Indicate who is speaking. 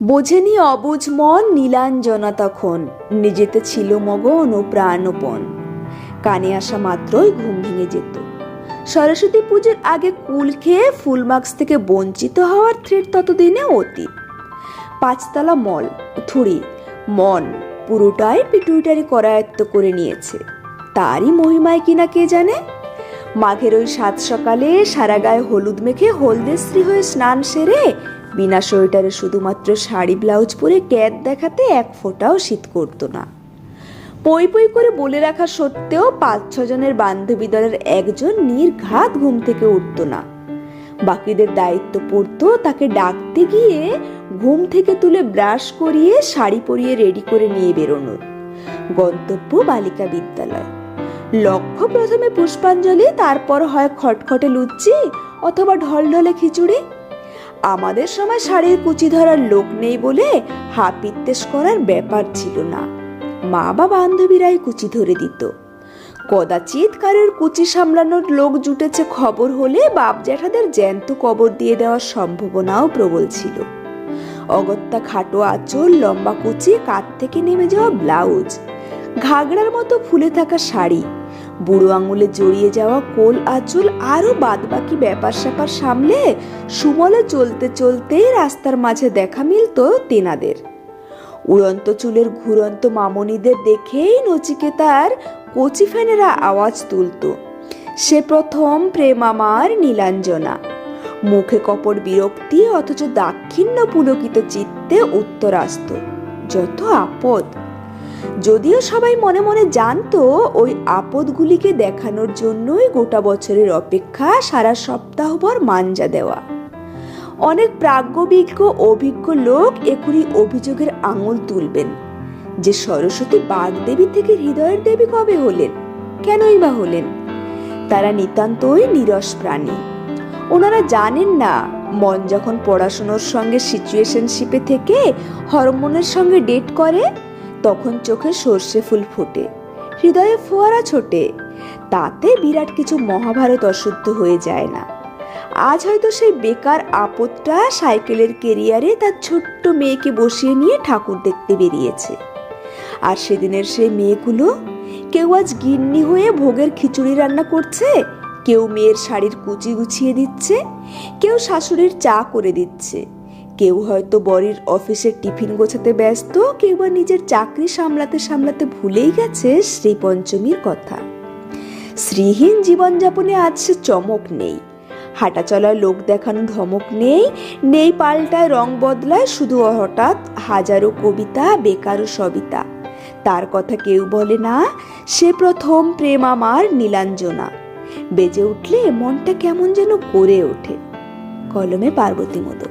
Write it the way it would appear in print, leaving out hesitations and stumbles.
Speaker 1: বোঝেনি অবুঝ মন নীলাঞ্জনা তখন, নিজেতে ছিল মগন ও প্রাণপণ। কানে আসা মাত্রই ঘুম ভেঙে যেত। সরস্বতী পুজোর আগে কুল খেয়ে ফুল মার্কস থেকে বঞ্চিত হওয়ার থ্রেড ততদিনে অতীত। পাঁচতলা মল থুড়ি মন পুরোটাই পিটুইটারি করায়ত্ত করে নিয়েছে। তারই মহিমায় কিনা কে জানে। মাঘের ওই সাত সকালে সারা গায়ে হলুদ মেখে হলদেশ্রী হয়ে স্নান সেরে বিনা সোয়েটারে শুধুমাত্র শাড়ি ব্লাউজ পরে ক্যাত দেখাতে এক ফোঁটাও শীত করতো না। পই পই করে বলে রাখা সত্ত্বেও ৫-৬ জনের বান্ধবী দলের একজন নির্ঘাত ঘুম থেকে উঠতো না। বাকিদের দায়িত্ব পড়তো তাকে ডাকতে গিয়ে ঘুম থেকে তুলে ব্রাশ করিয়ে শাড়ি পরিয়ে রেডি করে নিয়ে বেরোনোর। গন্তব্য বালিকা বিদ্যালয়। লক্ষ্য প্রথমে পুষ্পাঞ্জলি, তারপর হয় খটখটে লুচি অথবা ঢলঢলে খিচুড়ি। আমাদের সময় শাড়ির কুচি ধরার লোক নেই বলে হাপিত্তেশ করার ব্যাপার ছিল না। মা বা বান্ধবীরাই কুচি ধরে দিত। কদাচিৎ কারোর কুচি সামলানোর লোক জুটেছে খবর হলে বাপ জ্যাঠাদের জ্যান্ত কবর দিয়ে দেওয়ার সম্ভাবনাও প্রবল ছিল। অগত্যা খাটো আঁচল, লম্বা কুচি, কাঁধ থেকে নেমে যাওয়া ব্লাউজ, ঘাগড়ার মতো ফুলে থাকা শাড়ি, বুড়ো আঙুলে জড়িয়ে যাওয়া কোল আঁচল, আরো বাদবাকি ব্যাপার স্যাপার সামলে সুমলে চলতে চলতেই রাস্তার মাঝে দেখা মিলতো তেনাদের। উড়ন্ত চুলের ঘুরন্ত মামনিদের দেখেই নচিকেতার কচি ফ্যানেরা আওয়াজ তুলত, সে প্রথম প্রেম আমার নীলাঞ্জনা। মুখে কপট বিরক্তি, অথচ দাক্ষিণ্য পুলকিত চিত্তে উত্তর আসত, যত আপদ। যদিও সবাই মনে মনে জানতো ওই আপদগুলিকে দেখানোর জন্যই গোটা বছরের অপেক্ষা, সারা সপ্তাহভর মাঞ্জা দেওয়া। অনেক প্রাজ্ঞবিজ্ঞ অভিজ্ঞ লোক এখনই অভিযোগের আঙুল তুলবেন যে সরস্বতী বাগদেবী থেকে হৃদয়ের দেবী কবে হলেন, কেনই বা হলেন। তারা নিতান্তই নীরস প্রাণী। ওনারা জানেন না মন যখন পড়াশোনার সঙ্গে সিচুয়েশনশিপে থেকে হরমোনের সঙ্গে ডেট করে, তখন চোখে সর্ষে ফুল ফোটে, হৃদয়ে ফোয়ারা ছোটে। তাতে বিরাট কিছু মহাভারত অশুদ্ধ হয়ে যায় না। আজ হয়তো সেই বেকার আপদটা সাইকেলের কেরিয়ারে তার ছোট্ট মেয়েকে বসিয়ে নিয়ে ঠাকুর দেখতে বেরিয়েছে। আর সেদিনের সেই মেয়েগুলো, কেউ আজ গিন্নি হয়ে ভোগের খিচুড়ি রান্না করছে, কেউ মেয়ের শাড়ির কুচি গুছিয়ে দিচ্ছে, কেউ শাশুড়ির চা করে দিচ্ছে, কেউ হয়তো বরের অফিসের টিফিন গোছাতে ব্যস্ত, কেউ বা নিজের চাকরি সামলাতে সামলাতে ভুলেই গেছে শ্রীপঞ্চমীর কথা। শ্রীহীন জীবনযাপনে আজ সে চমক নেই, হাঁটা চলার লোক দেখানো ধমক নেই, নেই পাল্টায় রং বদলায়, শুধু হঠাৎ হাজারো কবিতা, বেকারও সবিতা। তার কথা কেউ বলে না, সে প্রথম প্রেম আমার নীলাঞ্জনা। বেজে উঠলে মনটা কেমন যেন করে ওঠে। কলমে পার্বতী মোদক।